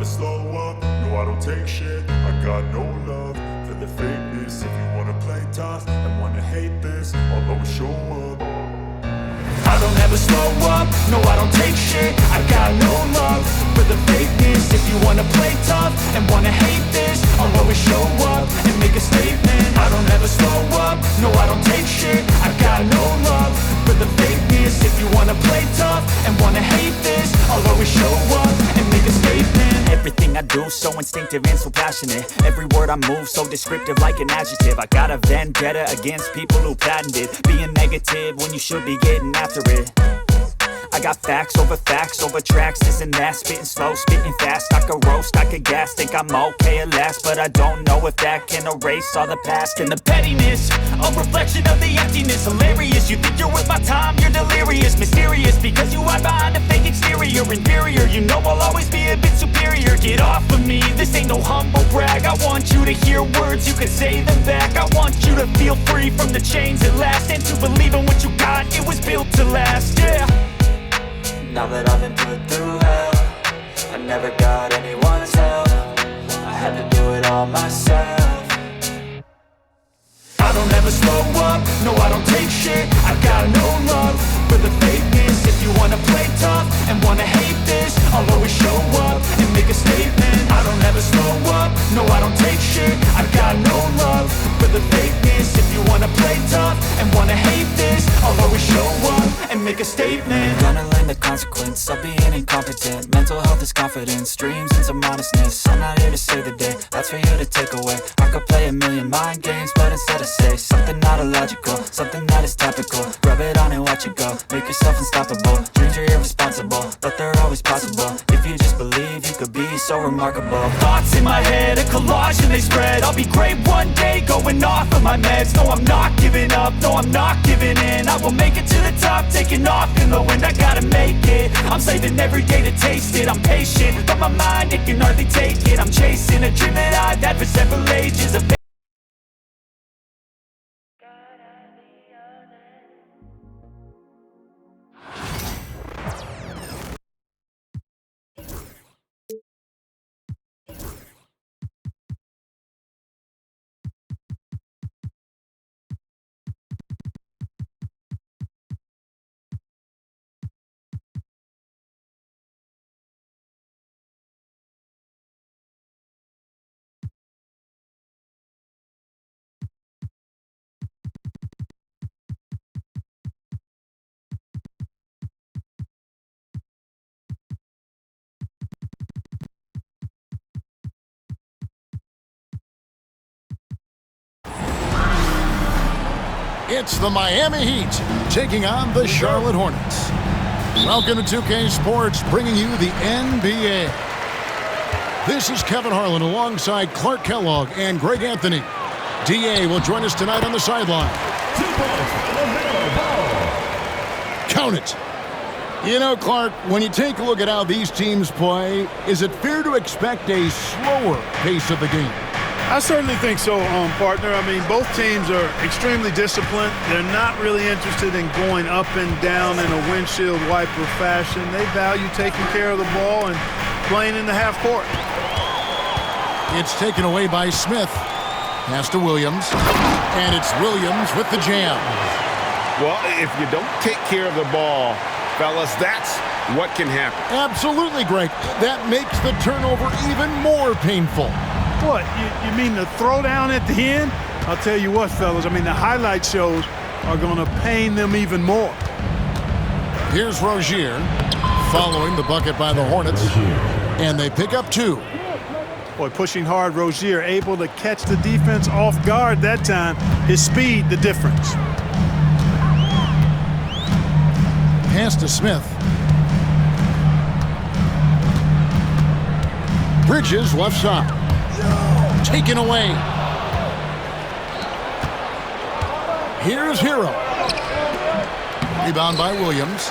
slow up, no I don't take shit. I got no love for the fakeness. If you wanna play tough and wanna hate this, I'll always show up. I don't ever slow up, no I don't take shit. I got no love for the fakeness. If you wanna play tough and wanna hate this, I'll always show up and make a statement. I don't ever slow up, no I don't take shit. I got no love for the fakeness. If you wanna play tough and wanna hate this, I'll always show up and make a statement. Everything I do so instinctive and so passionate. Every word I move so descriptive like an adjective. I got a vendetta against people who patented being negative when you should be getting after it. I got facts over tracks, this and that. Spitting slow, spitting fast. I could roast, I could gas. Think I'm okay at last, but I don't know if that can erase all the past. And the pettiness, a reflection of the emptiness. Hilarious, you think you're worth my time, you're delirious. Mysterious, because you hide behind a fake exterior. Inferior, you know I'll always be a bit superior. Get off of me, this ain't no humble brag. I want you to hear words, you can say them back. I want you to feel free from the chains at last, and to believe in what you got, it was built to last, yeah. Now that I've been put through hell, I never got anyone's help. I had to do it all myself. I don't ever slow up, no I don't take shit. I got no love for the fakeness. If you wanna play tough and wanna hate this, I'll always show up and make a statement. I don't ever slow up, no I don't take shit. I got no love for the fakeness. If you wanna play tough and wanna hate this, I'll always show up and make a statement. Gonna learn the consequence of being incompetent. Mental health is confidence, dreams and some modestness. I'm not here to save the day, that's for you to take away. I could play a million mind games, but instead I say something not illogical, something that is topical. Rub it on and watch it go, make yourself unstoppable. Dreams are irresponsible, but they're always possible. If you just believe, you could be so remarkable. Thoughts in my head, a collage and they spread. I'll be great one day, going off of my meds. No, I'm not giving up, no, I'm not giving in. I will make it to the top, taking off in the wind. I gotta make it, I'm saving every day to taste it. I'm patient, but my mind, it can hardly take it. I'm chasing a dream that I've had for several ages. It's the Miami Heat taking on the Charlotte Hornets. Welcome to 2K Sports, bringing you the NBA. This is Kevin Harlan alongside Clark Kellogg and Greg Anthony. DA will join us tonight on the sideline. Count it. You know, Clark, when you take a look at how these teams play, is it fair to expect a slower pace of the game? I certainly think so, partner. I mean, both teams are extremely disciplined. They're not really interested in going up and down in a windshield wiper fashion. They value taking care of the ball and playing in the half court. It's taken away by Smith. Pass to Williams. And it's Williams with the jam. Well, if you don't take care of the ball, fellas, that's what can happen. Absolutely, Greg. That makes the turnover even more painful. What, you mean the throwdown at the end? I'll tell you what, fellas, I mean, the highlight shows are going to pain them even more. Here's Rozier following the bucket by the Hornets, and they pick up 2. Boy, pushing hard, Rozier able to catch the defense off guard that time. His speed, the difference. Pass to Smith. Bridges left side. Taken away. Here's Hero. Rebound by Williams.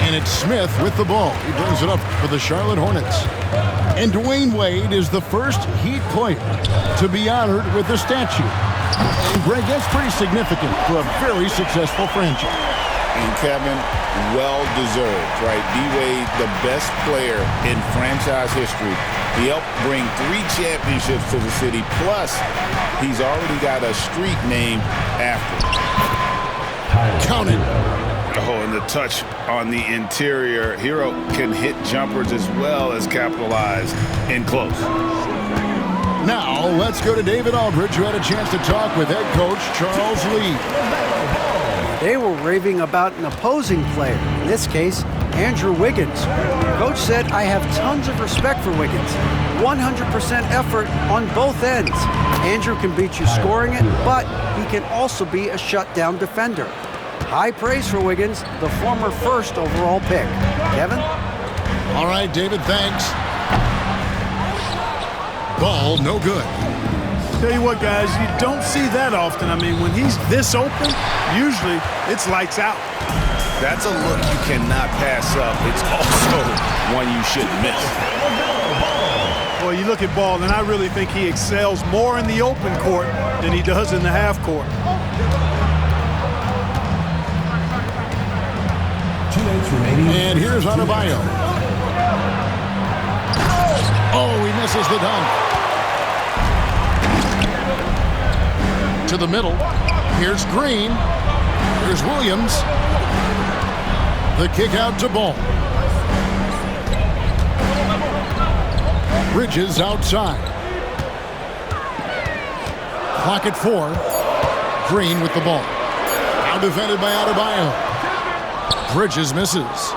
And it's Smith with the ball. He brings it up for the Charlotte Hornets. And Dwayne Wade is the first Heat player to be honored with a statue. And Greg, that's pretty significant for a very successful franchise. And Kevin, well-deserved, right? D-Wade, the best player in franchise history. He helped bring 3 championships to the city, plus he's already got a street named after him. Count it. Oh, and the touch on the interior. Hero can hit jumpers as well as capitalize in close. Now, let's go to David Aldridge, who had a chance to talk with head coach Charles Lee. They were raving about an opposing player, in this case, Andrew Wiggins. Coach said, I have tons of respect for Wiggins. 100% effort on both ends. Andrew can beat you scoring it, but he can also be a shutdown defender. High praise for Wiggins, the former first overall pick. Kevin? All right, David, thanks. Ball, no good. Tell you what, guys, you don't see that often. I mean, when he's this open, usually it's lights out. That's a look you cannot pass up. It's also one you shouldn't miss. Well, you look at Ball, and I really think he excels more in the open court than he does in the half court. And here's Adebayo. Oh, he misses the dunk. To the middle. Here's Green. Here's Williams. The kick out to Ball. Bridges outside. Clock at 4. Green with the ball. Now defended by Adebayo. Bridges misses.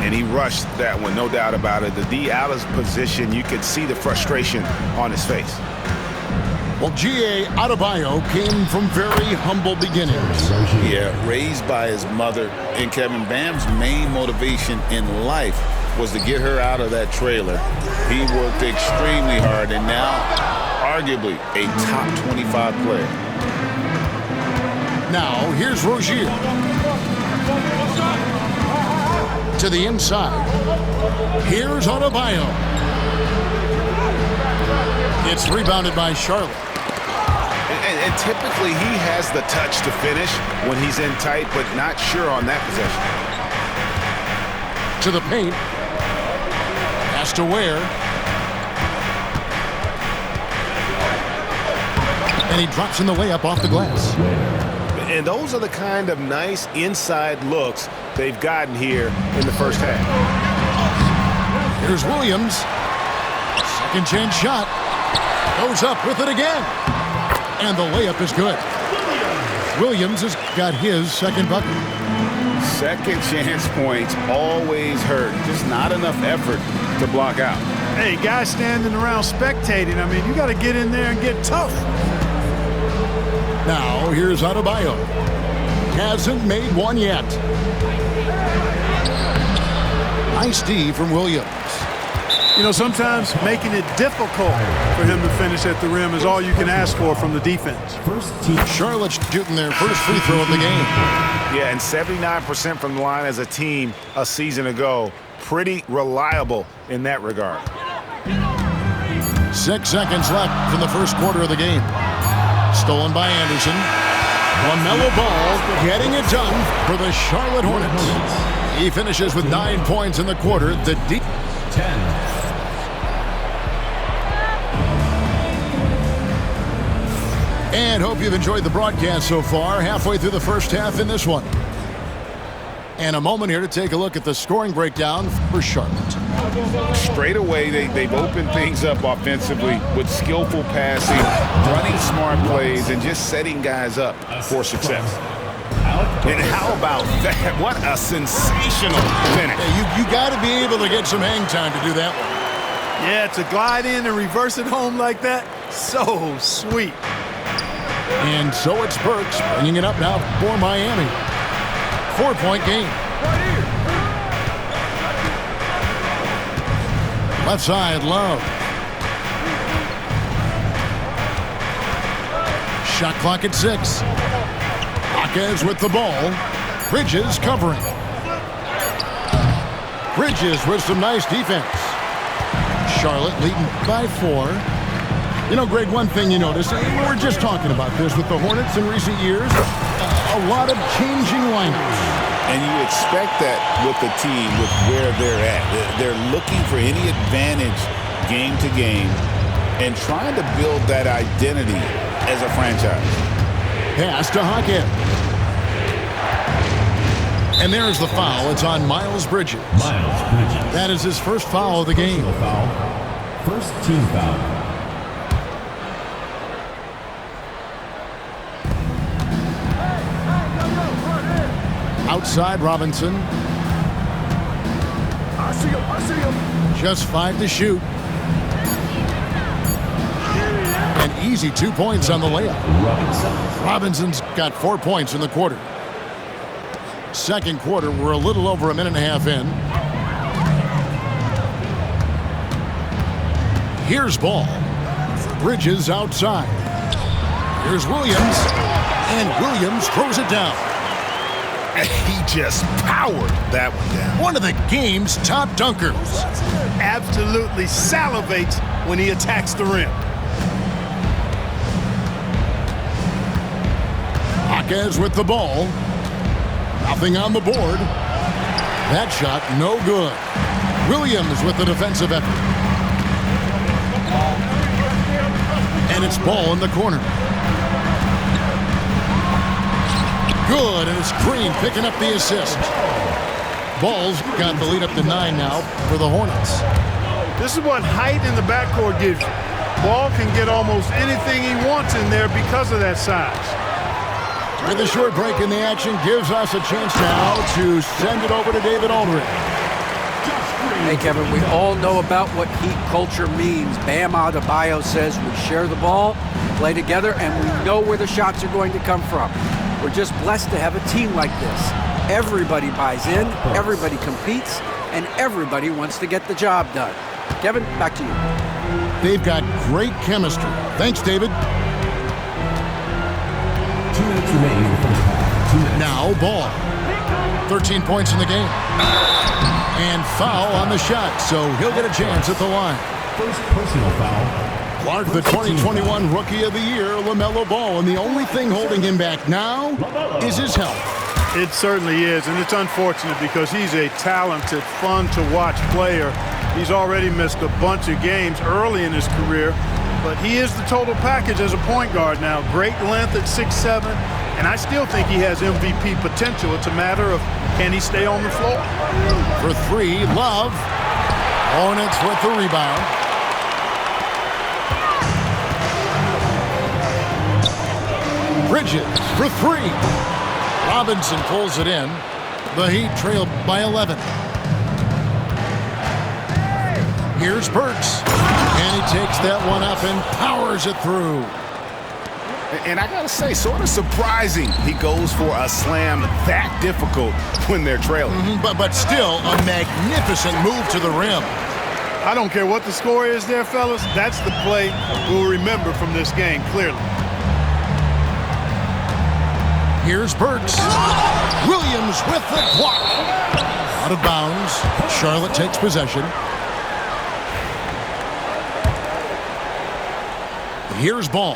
And he rushed that one, no doubt about it. The D out of position, you could see the frustration on his face. Well, G.A. Adebayo came from very humble beginnings. Yeah, raised by his mother. And Kevin, Bam's main motivation in life was to get her out of that trailer. He worked extremely hard, and now arguably a top 25 player. Now, here's Rozier. To the inside. Here's Adebayo. It's rebounded by Charlotte. And typically he has the touch to finish when he's in tight, but not sure on that possession. To the paint. Pass to Ware. And he drops in the layup off the glass. And those are the kind of nice inside looks they've gotten here in the first half. Here's Williams. Second chance shot. Goes up with it again. And the layup is good. Williams has got his second bucket. Second chance points always hurt. Just not enough effort to block out. Hey, guys standing around spectating, I mean, you got to get in there and get tough. Now, here's Adebayo. Hasn't made one yet. Nice D from Williams. You know, sometimes making it difficult for him to finish at the rim is all you can ask for from the defense. Charlotte's shooting their first free throw of the game. Yeah, and 79% from the line as a team a season ago. Pretty reliable in that regard. 6 seconds left from the first quarter of the game. Stolen by Anderson. LaMelo Ball getting it done for the Charlotte Hornets. He finishes with 9 points in the quarter. The deep 10. And hope you've enjoyed the broadcast so far. Halfway through the first half in this one. And a moment here to take a look at the scoring breakdown for Charlotte. Straight away, they've opened things up offensively with skillful passing, running smart plays, and just setting guys up for success. And how about that? What a sensational finish. Yeah, you got to be able to get some hang time to do that one. Yeah, to glide in and reverse it home like that, so sweet. And so it's Burks bringing it up now for Miami. 4-point game. Left side, Love. Shot clock at 6. Jaquez with the ball. Bridges covering. Bridges with some nice defense. Charlotte leading by 4. You know, Greg, one thing you notice, we're just talking about this with the Hornets in recent years. a lot of changing lineups. And you expect that with the team, with where they're at. They're looking for any advantage game to game and trying to build that identity as a franchise. Pass to Hackett. And there's the foul. It's on Miles Bridges. That is his first foul of the game. First team foul. Outside Robinson. I see him. Just 5 to shoot. An easy 2 points on the layup. Robinson's got 4 points in the quarter. Second quarter, we're a little over a minute and a half in. Here's ball. Bridges outside. Here's Williams. And Williams throws it down. He just powered that one down. One of the game's top dunkers. Absolutely salivates when he attacks the rim. Jaquez with the ball. Nothing on the board. That shot no good. Williams with the defensive effort. And it's ball in the corner. Good, and it's Green picking up the assist. Ball's got the lead up to 9 now for the Hornets. This is what height in the backcourt gives you. Ball can get almost anything he wants in there because of that size. With a short break in the action, gives us a chance now to send it over to David Aldridge. Hey, Kevin, we all know about what Heat culture means. Bam Adebayo says we share the ball, play together, and we know where the shots are going to come from. We're just blessed to have a team like this. Everybody buys in, everybody competes, and everybody wants to get the job done. Kevin, back to you. They've got great chemistry. Thanks, David. 2 minutes remaining in the first half. 2 minutes. Now, ball. 13 points in the game. And foul on the shot, so he'll get a chance at the line. First personal foul. Clark, the 2021 Rookie of the Year, LaMelo Ball, and the only thing holding him back now is his health. It certainly is, and it's unfortunate because he's a talented, fun-to-watch player. He's already missed a bunch of games early in his career, but he is the total package as a point guard now. Great length at 6'7", and I still think he has MVP potential. It's a matter of can he stay on the floor. For 3, Love. Hornets with the rebound. Bridges for 3. Robinson pulls it in. The Heat trailed by 11. Here's Burks. And he takes that one up and powers it through. And I gotta say, sort of surprising he goes for a slam that difficult when they're trailing. But still a magnificent move to the rim. I don't care what the score is there, fellas. That's the play we'll remember from this game, clearly. Here's Burks. Williams with the block. Out of bounds. Charlotte takes possession. Here's Ball.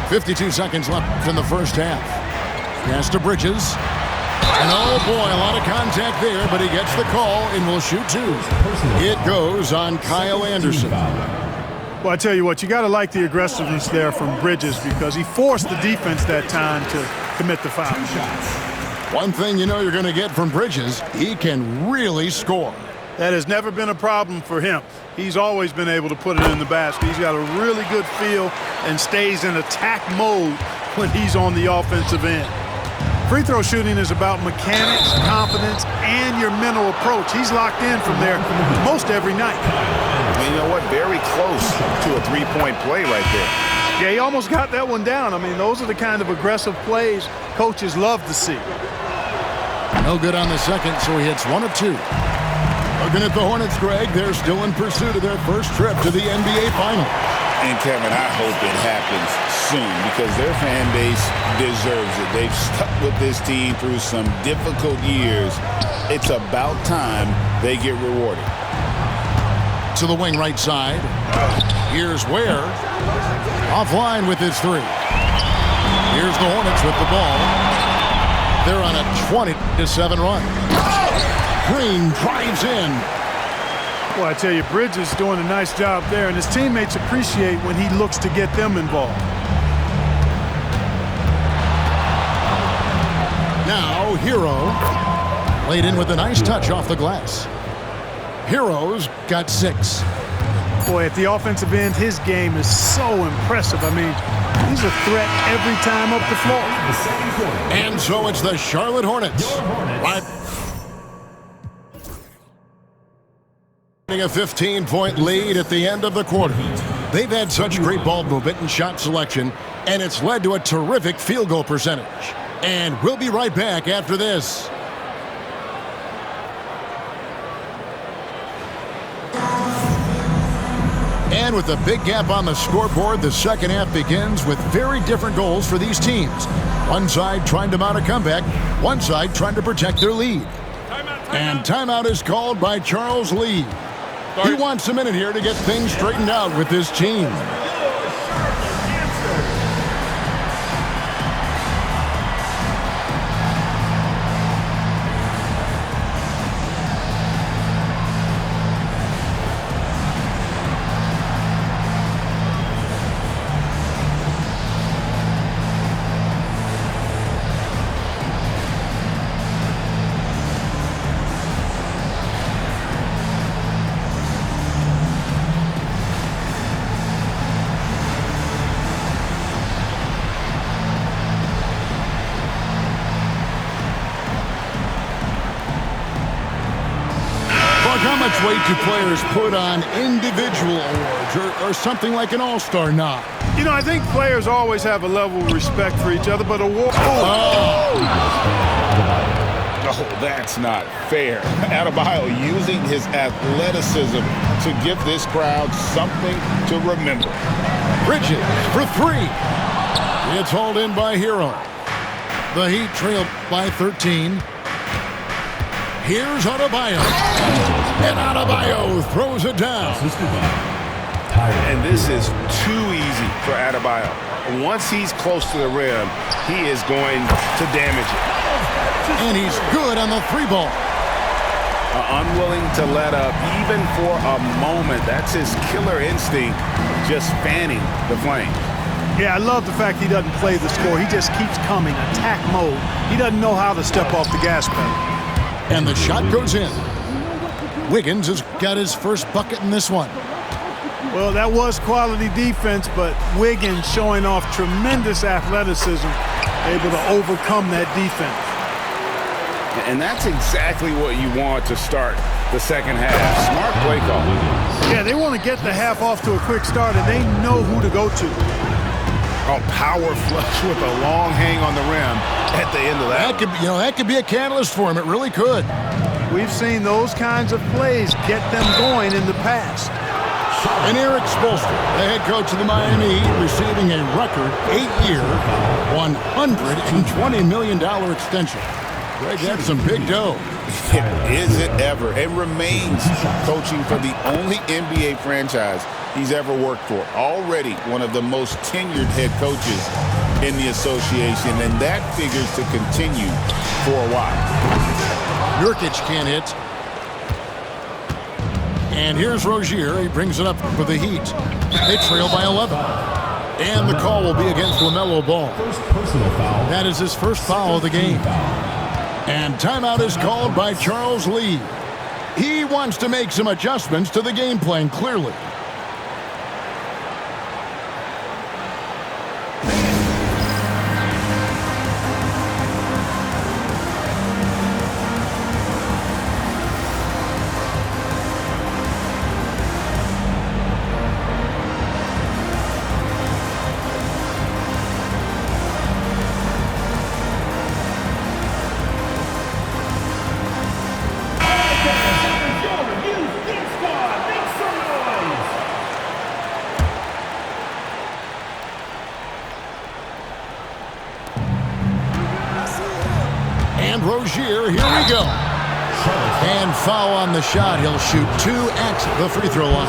.52 seconds left in the first half. Pass to Bridges. And oh boy, a lot of contact there, but he gets the call and will shoot 2. It goes on Kyle Anderson. Well, I tell you what, you got to like the aggressiveness there from Bridges because he forced the defense that time to commit the foul. One thing you know you're going to get from Bridges, he can really score. That has never been a problem for him. He's always been able to put it in the basket. He's got a really good feel and stays in attack mode when he's on the offensive end. Free throw shooting is about mechanics, confidence, and your mental approach. He's locked in from there most every night. And you know what? Very close to a three-point play right there. Yeah, he almost got that one down. I mean, those are the kind of aggressive plays coaches love to see. No good on the second, so he hits 1 of 2. Looking at the Hornets, Greg, they're still in pursuit of their first trip to the NBA Finals. And Kevin, I hope it happens soon because their fan base deserves it. They've stuck with this team through some difficult years. It's about time they get rewarded. to the wing right side. Here's Ware. Offline with his three. Here's the Hornets with the ball. They're on a 20-7 run. Green drives in. Well, I tell you, Bridges doing a nice job there, and his teammates appreciate when he looks to get them involved. Now, Hero laid in with a nice touch off the glass. Hero's got 6. Boy, at the offensive end, his game is so impressive. I mean, he's a threat every time up the floor. And so it's the Charlotte Hornets. A 15-point lead at the end of the quarter. They've had such great ball movement and shot selection, and it's led to a terrific field goal percentage. And we'll be right back after this. And with a big gap on the scoreboard, the second half begins with very different goals for these teams. One side trying to mount a comeback, one side trying to protect their lead. And timeout is called by Charles Lee. He wants a minute here to get things straightened out with his team. How much weight do players put on individual awards or something like an all-star nod? You know, I think players always have a level of respect for each other, but awards... Oh, that's not fair. Adebayo using his athleticism to give this crowd something to remember. Bridges for 3. It's hauled in by Hero. The Heat trail by 13. Here's Adebayo. And Adebayo throws it down. And this is too easy for Adebayo. Once he's close to the rim, he is going to damage it. And he's good on the 3-ball. Unwilling to let up even for a moment. That's his killer instinct, just fanning the flame. Yeah, I love the fact he doesn't play the score. He just keeps coming, attack mode. He doesn't know how to step off the gas pedal. And the shot goes in. Wiggins has got his first bucket in this one. Well, that was quality defense, but Wiggins showing off tremendous athleticism, able to overcome that defense. And that's exactly what you want to start the second half. Smart play call. Yeah, they want to get the half off to a quick start, and they know who to go to. Oh, power flush with a long hang on the rim at the end of that. That could be a catalyst for him. It really could. We've seen those kinds of plays get them going in the past. And Eric Spoelstra, the head coach of the Miami Heat, receiving a record 8-year, $120 million extension. Greg, that's some big dough. Is it ever? It remains coaching for the only NBA franchise he's ever worked for. Already one of the most tenured head coaches in the association, and that figures to continue for a while. Nurkic can't hit. And here's Rozier. He brings it up for the Heat. They trail by 11. And the call will be against LaMelo Ball. That is his first foul of the game. And timeout is called by Charles Lee. He wants to make some adjustments to the game plan, clearly. Rozier, here we go. And foul on the shot. He'll shoot 2 at the free throw line.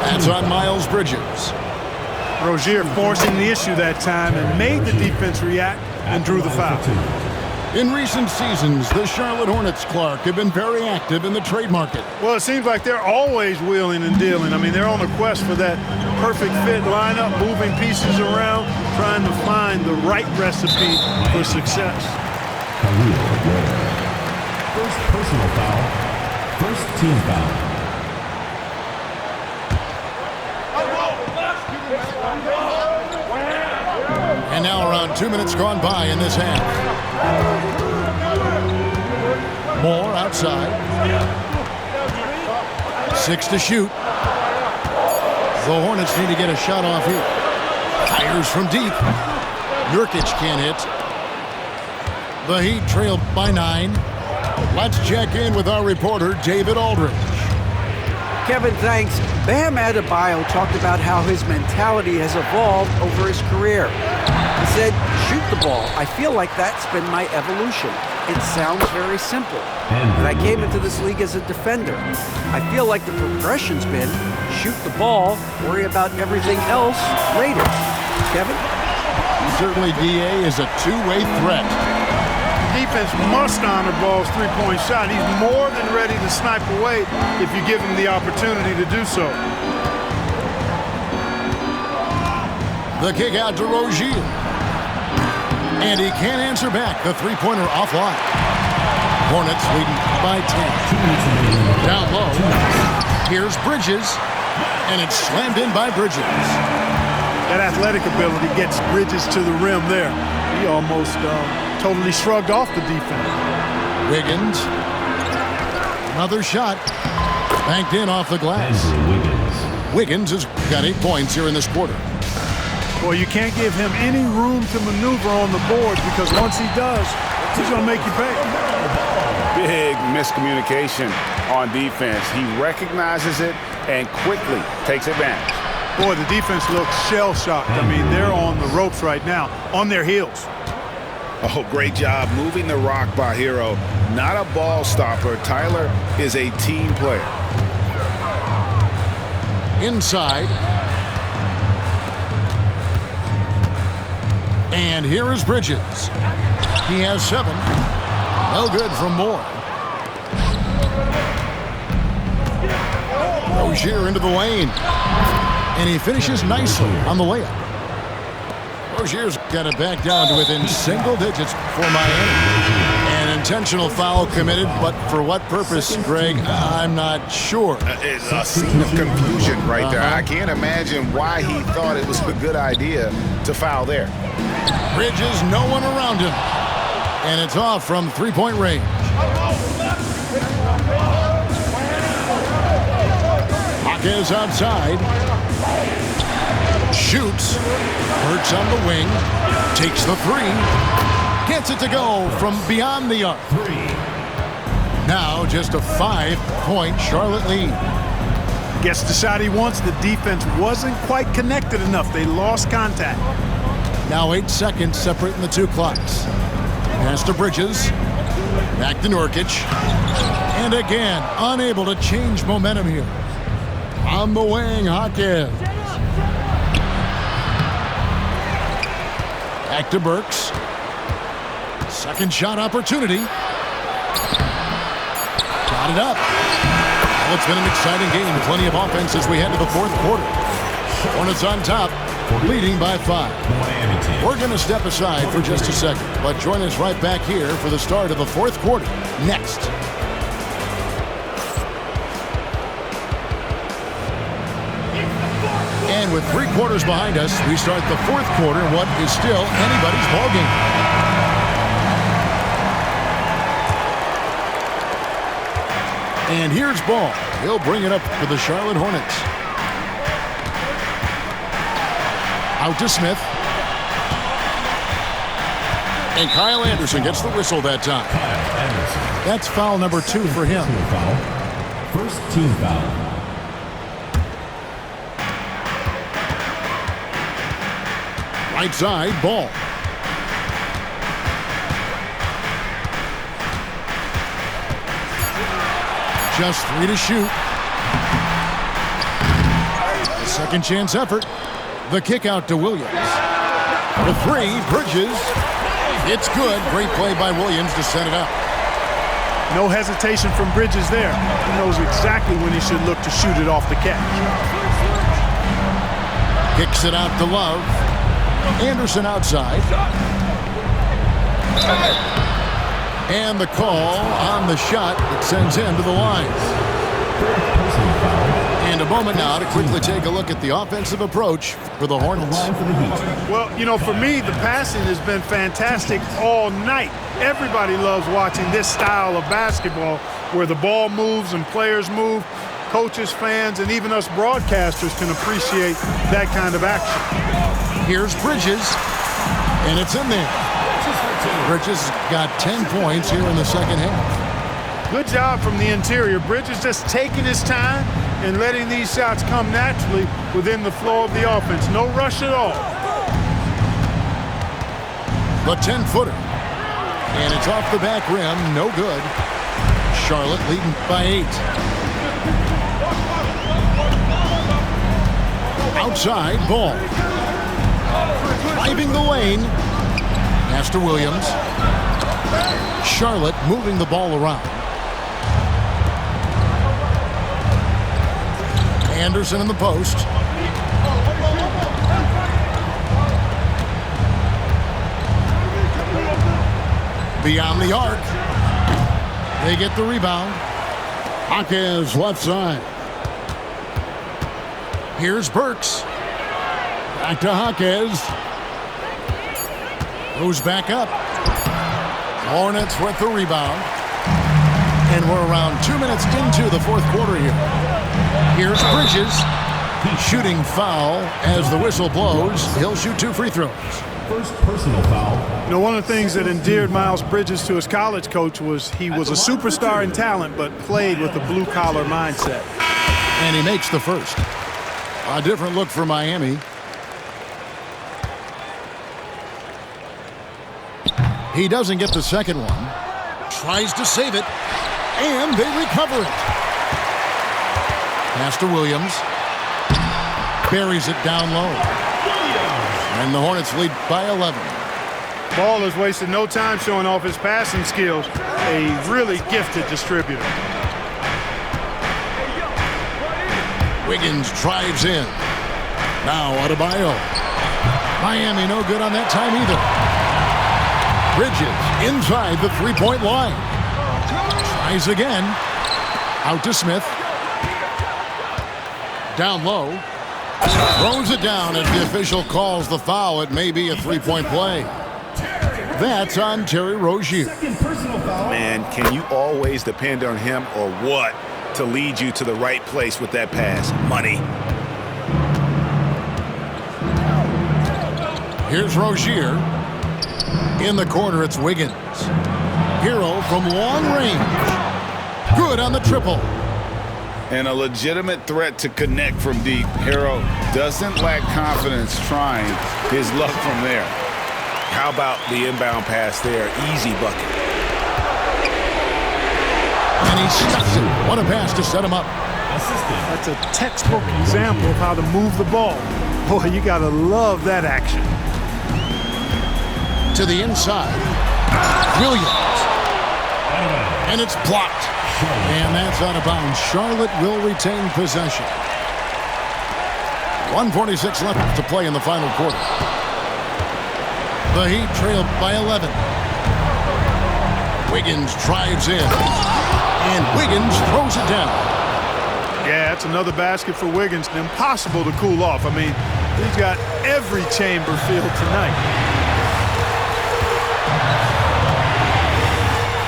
That's on Miles Bridges. Rozier forcing the issue that time and made the defense react and drew the foul. In recent seasons, the Charlotte Hornets, Clark, have been very active in the trade market. Well, it seems like they're always wheeling and dealing. I mean, they're on a quest for that perfect fit lineup, moving pieces around, trying to find the right recipe for success. First personal foul. First team foul. And now around 2 minutes gone by in this half. Moore outside. 6 to shoot. The Hornets need to get a shot off here. Fires from deep. Nurkic can't hit. The Heat trail by 9. Let's check in with our reporter, David Aldridge. Kevin, thanks. Bam Adebayo talked about how his mentality has evolved over his career. He said, shoot the ball. I feel like that's been my evolution. It sounds very simple. But I came into this league as a defender. I feel like the progression's been shoot the ball, worry about everything else later. Kevin? Certainly, DA is a two-way threat. Defense must honor Ball's three-point shot. He's more than ready to snipe away if you give him the opportunity to do so. The kick out to Rozier. And he can't answer back. The three-pointer offline. Hornets leading by 10. Down low. Here's Bridges. And it's slammed in by Bridges. That athletic ability gets Bridges to the rim there. He almost totally shrugged off the defense. Wiggins. Another shot. Banked in off the glass. Wiggins has got 8 points here in this quarter. Well, you can't give him any room to maneuver on the board because once he does, he's going to make you pay. Big miscommunication on defense. He recognizes it and quickly takes advantage. Boy, the defense looks shell-shocked. I mean, they're on the ropes right now, on their heels. Oh, great job moving the rock by Hero. Not a ball stopper. Tyler is a team player. Inside. And here is Bridges. He has 7. No good from Moore. Rozier into the lane. And he finishes nicely on the layup. Rozier's got it back down to within single digits for Miami. An intentional foul committed, but for what purpose, Greg, I'm not sure. It's a scene of confusion right there. I can't imagine why he thought it was a good idea to foul there. Bridges, no one around him. And it's off from three-point range. Hawkins outside. Shoots. Hurts on the wing. Takes the 3. Gets it to go from beyond the arc. Now just a 5-point Charlotte lead. Gets the shot he wants. The defense wasn't quite connected enough. They lost contact. Now 8 seconds separating the two clocks. Pass to Bridges. Back to Nurkic. And again, unable to change momentum here. On the wing, Hawkins. Back to Burks. Second shot opportunity. Got it up. Well, it's been an exciting game. Plenty of offense as we head to the fourth quarter. Hornets on top, leading by 5. We're going to step aside for just a second, but join us right back here for the start of the fourth quarter next. And with 3 quarters behind us, we start the fourth quarter in what is still anybody's ballgame. And here's Ball. He'll bring it up for the Charlotte Hornets. Out to Smith. And Kyle Anderson gets the whistle that time. That's foul number 2 for him. First team foul. Right side, Ball. Just 3 to shoot. A second chance effort. The kick out to Williams. The 3, Bridges. It's good. Great play by Williams to set it up. No hesitation from Bridges there. He knows exactly when he should look to shoot it off the catch. Kicks it out to Love. Anderson outside. And the call on the shot that sends him to the line. And a moment now to quickly take a look at the offensive approach for the Hornets. Well, you know, for me, the passing has been fantastic all night. Everybody loves watching this style of basketball where the ball moves and players move. Coaches, fans, and even us broadcasters can appreciate that kind of action. Here's Bridges, and it's in there. Bridges got 10 points here in the second half. Good job from the interior. Bridges just taking his time and letting these shots come naturally within the flow of the offense. No rush at all. The 10-footer. And it's off the back rim. No good. Charlotte leading by 8. Outside, Ball. Driving the lane. Pass to Williams. Charlotte moving the ball around. Anderson in the post. Beyond the arc. They get the rebound. Jaquez left side. Here's Burks. Back to Jaquez. Goes back up. Hornets with the rebound. And we're around 2 minutes into the fourth quarter here. Here's Bridges. Shooting foul as the whistle blows. He'll shoot 2 free throws. First personal foul. You know, one of the things that endeared Miles Bridges to his college coach was he was a superstar in talent but played with a blue-collar mindset. And he makes the first. A different look for Miami. He doesn't get the second one. Tries to save it. And they recover it. Pass to Williams. Buries it down low. And the Hornets lead by 11. Ball has wasted no time showing off his passing skills. A really gifted distributor. Wiggins drives in. Now Adebayo. Miami no good on that time either. Bridges inside the three-point line. Tries again. Out to Smith. Down low. Throws it down as the official calls the foul. It may be a three-point play. That's on Terry Rozier. Man, can you always depend on him or what to lead you to the right place with that pass? Money. Here's Rozier. In the corner, it's Wiggins. Hero from long range. Good on the triple. And a legitimate threat to connect from deep. Hero doesn't lack confidence trying his luck from there. How about the inbound pass there? Easy bucket. And he stuffs it. What a pass to set him up. That's a textbook example of how to move the ball. Boy, you got to love that action. To the inside. Williams. And it's blocked. And that's out of bounds. Charlotte will retain possession. 1:46 left to play in the final quarter. The Heat trail by 11. Wiggins drives in. And Wiggins throws it down. Yeah, that's another basket for Wiggins. Impossible to cool off. I mean, he's got every chamber filled tonight.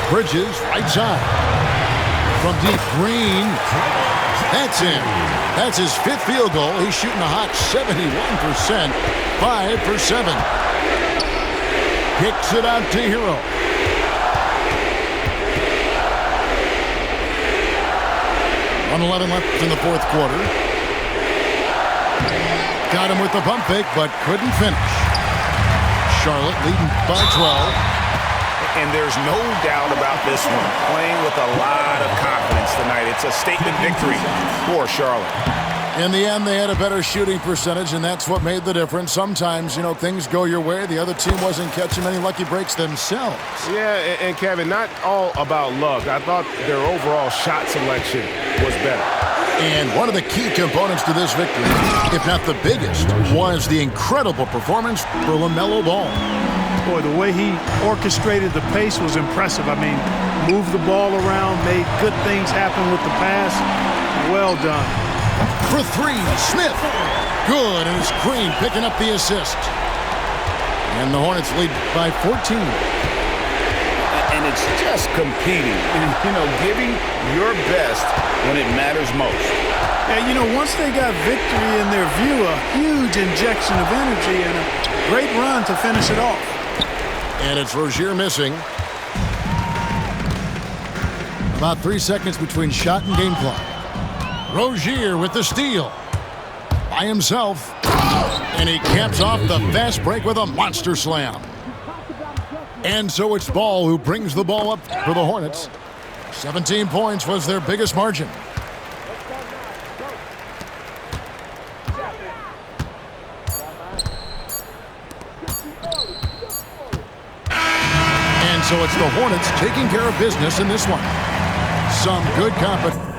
Bridges, right side. From deep, Green. That's in. That's his 5th field goal. He's shooting a hot 71%. 5 for 7. Kicks it out to Hero. .11 left in the fourth quarter. Got him with the pump fake, but couldn't finish. Charlotte leading by 12. And there's no doubt about this one. Playing with a lot of confidence tonight. tonight. It's a statement victory for Charlotte. In the end, they had a better shooting percentage, and that's what made the difference. Sometimes, things go your way. The other team wasn't catching many lucky breaks themselves. Yeah, and Kevin, not all about luck. I thought their overall shot selection was better. And one of the key components to this victory, if not the biggest, was the incredible performance for LaMelo Ball. Boy, the way he orchestrated the pace was impressive. I mean, moved the ball around, made good things happen with the pass. Well done. For three, Smith. Good, and it's Green picking up the assist. And the Hornets lead by 14. And it's just competing and, giving your best when it matters most. Yeah, once they got victory in their view, a huge injection of energy and a great run to finish it off. And it's Rozier missing. About 3 seconds between shot and game clock. Rozier with the steal. By himself. And he caps off the fast break with a monster slam. And so it's Ball who brings the ball up for the Hornets. 17 points was their biggest margin. And so it's the Hornets taking care of business in this one. Some good competition.